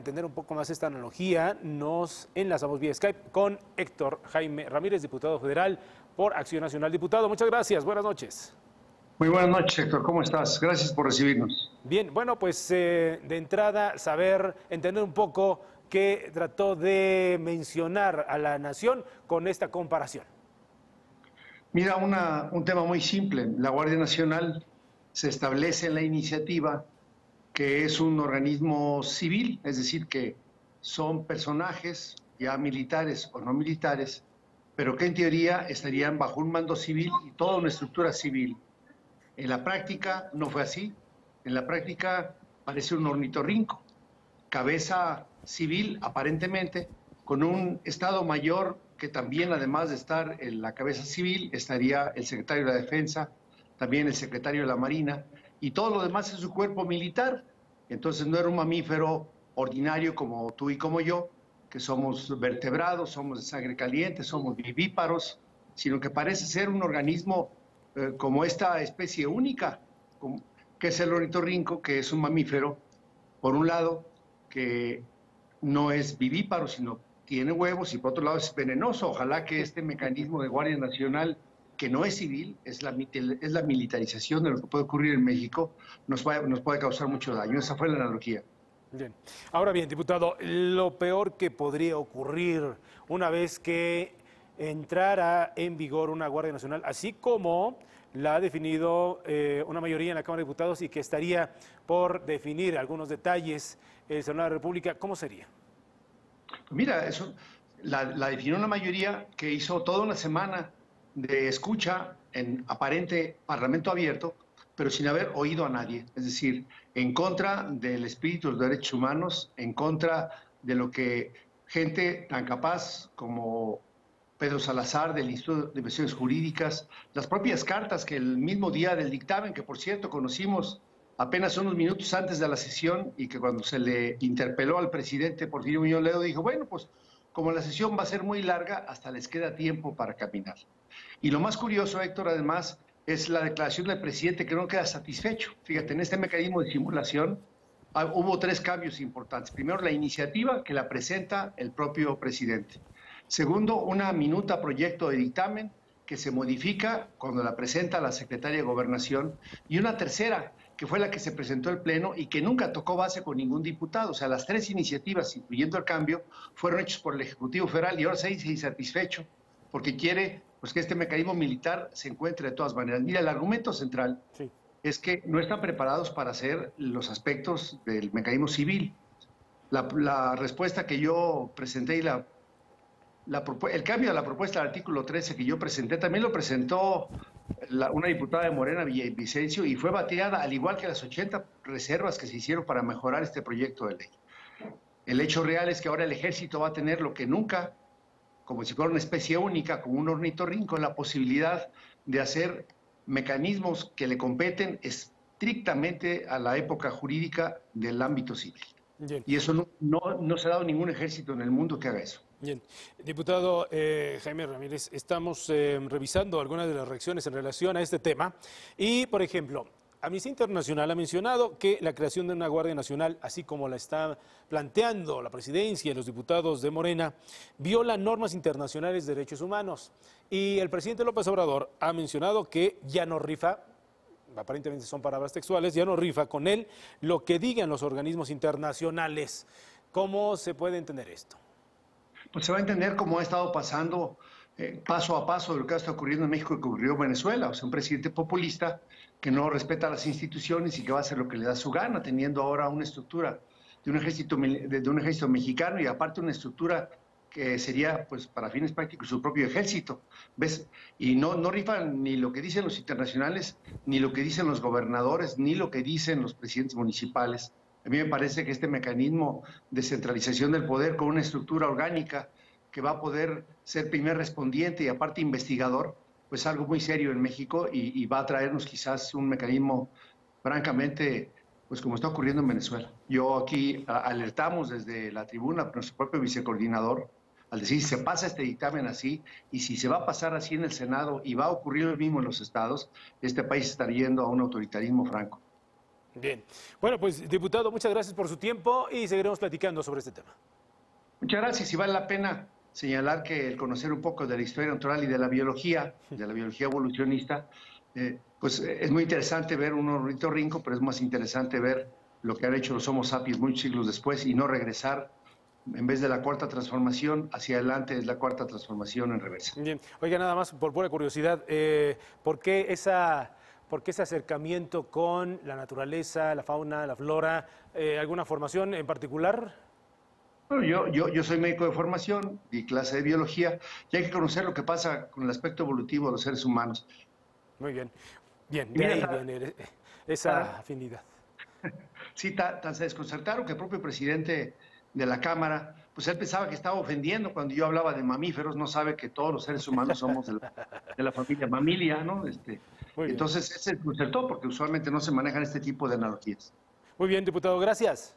entender un poco más esta analogía, nos enlazamos vía Skype con Héctor Jaime Ramírez, diputado federal por Acción Nacional. Diputado, muchas gracias, buenas noches. Muy buenas noches, Héctor, ¿cómo estás? Gracias por recibirnos. Bien, bueno, pues de entrada entender un poco qué trató de mencionar a la nación con esta comparación. Mira, un tema muy simple. La Guardia Nacional se establece en la iniciativa que es un organismo civil, es decir, que son personajes ya militares o no militares, pero que en teoría estarían bajo un mando civil y toda una estructura civil. En la práctica no fue así. En la práctica parece un ornitorrinco, cabeza civil aparentemente, con un Estado Mayor que también, además de estar en la cabeza civil, estaría el secretario de la Defensa, también el secretario de la Marina, y todo lo demás es su cuerpo militar. Entonces no era un mamífero ordinario como tú y como yo, que somos vertebrados, somos de sangre caliente, somos vivíparos, sino que parece ser un organismo como esta especie única, que es el ornitorrinco, que es un mamífero, por un lado, que no es vivíparo, sino tiene huevos, y por otro lado es venenoso. Ojalá que este mecanismo de Guardia Nacional, que no es civil, es la militarización de lo que puede ocurrir en México, nos puede causar mucho daño. Esa fue la analogía. Bien. Ahora bien, diputado, lo peor que podría ocurrir una vez que entrara en vigor una Guardia Nacional, así como la ha definido una mayoría en la Cámara de Diputados y que estaría por definir algunos detalles el Senado de la República, ¿cómo sería? Pues mira, eso la definió una mayoría que hizo toda una semana de escucha en aparente parlamento abierto, pero sin haber oído a nadie. Es decir, en contra del espíritu de los derechos humanos, en contra de lo que gente tan capaz como Pedro Salazar del Instituto de Investigaciones Jurídicas, las propias cartas que el mismo día del dictamen, que por cierto conocimos apenas unos minutos antes de la sesión, y que cuando se le interpeló al presidente Porfirio Muñoz Ledo dijo, bueno, pues como la sesión va a ser muy larga, hasta les queda tiempo para caminar. Y lo más curioso, Héctor, además, es la declaración del presidente que no queda satisfecho. Fíjate, en este mecanismo de simulación hubo tres cambios importantes. Primero, la iniciativa que la presenta el propio presidente. Segundo, una minuta proyecto de dictamen que se modifica cuando la presenta la secretaria de Gobernación. Y una tercera, que fue la que se presentó al Pleno y que nunca tocó base con ningún diputado. O sea, las tres iniciativas, incluyendo el cambio, fueron hechas por el Ejecutivo Federal, y ahora se dice insatisfecho porque quiere pues, que este mecanismo militar se encuentre de todas maneras. Mira, el argumento central es que no están preparados para hacer los aspectos del mecanismo civil. La respuesta que yo presenté y el cambio de la propuesta del artículo 13 que yo presenté, también lo presentó una diputada de Morena, Villavicencio, y fue bateada, al igual que las 80 reservas que se hicieron para mejorar este proyecto de ley. El hecho real es que ahora el ejército va a tener lo que nunca, como si fuera una especie única, como un ornitorrinco, la posibilidad de hacer mecanismos que le competen estrictamente a la época jurídica del ámbito civil. Bien. Y eso no se ha dado ningún ejército en el mundo que haga eso. Bien. Diputado Jaime Ramírez, estamos revisando algunas de las reacciones en relación a este tema y, por ejemplo, Amnistía Internacional ha mencionado que la creación de una Guardia Nacional, así como la está planteando la presidencia y los diputados de Morena, viola normas internacionales de derechos humanos. Y el presidente López Obrador ha mencionado que ya no rifa, aparentemente son palabras textuales, ya no rifa con él lo que digan los organismos internacionales. ¿Cómo se puede entender esto? Pues se va a entender cómo ha estado pasando paso a paso de lo que está ocurriendo en México y que ocurrió en Venezuela. O sea, un presidente populista que no respeta las instituciones y que va a hacer lo que le da su gana, teniendo ahora una estructura de un ejército mexicano y aparte una estructura que sería, pues, para fines prácticos, su propio ejército. ¿Ves? Y no rifan ni lo que dicen los internacionales, ni lo que dicen los gobernadores, ni lo que dicen los presidentes municipales. A mí me parece que este mecanismo de centralización del poder con una estructura orgánica que va a poder ser primer respondiente y aparte investigador, pues algo muy serio en México y va a traernos quizás un mecanismo francamente, pues como está ocurriendo en Venezuela. Yo aquí alertamos desde la tribuna, nuestro propio vicecoordinador, al decir si se pasa este dictamen así y si se va a pasar así en el Senado y va a ocurrir lo mismo en los estados, este país está yendo a un autoritarismo franco. Bien. Bueno, pues diputado, muchas gracias por su tiempo y seguiremos platicando sobre este tema. Muchas gracias y vale la pena señalar que el conocer un poco de la historia natural y de la biología evolucionista, pues es muy interesante ver un ornitorrinco, pero es más interesante ver lo que han hecho los Homo sapiens muchos siglos después y no regresar. En vez de la cuarta transformación, hacia adelante es la cuarta transformación en reversa. Bien. Oiga, nada más por pura curiosidad, ¿por qué ese acercamiento con la naturaleza, la fauna, la flora? ¿Alguna formación en particular? Bueno, yo soy médico de formación, di clase de biología, y hay que conocer lo que pasa con el aspecto evolutivo de los seres humanos. Muy bien. Bien, Y de mira, ahí viene esa afinidad. sí, tan se desconcertaron que el propio presidente de la Cámara, pues él pensaba que estaba ofendiendo cuando yo hablaba de mamíferos, no sabe que todos los seres humanos somos de la familia Mamilia, ¿no? Muy bien. Entonces él se desconcertó porque usualmente no se manejan este tipo de analogías. Muy bien, diputado, gracias.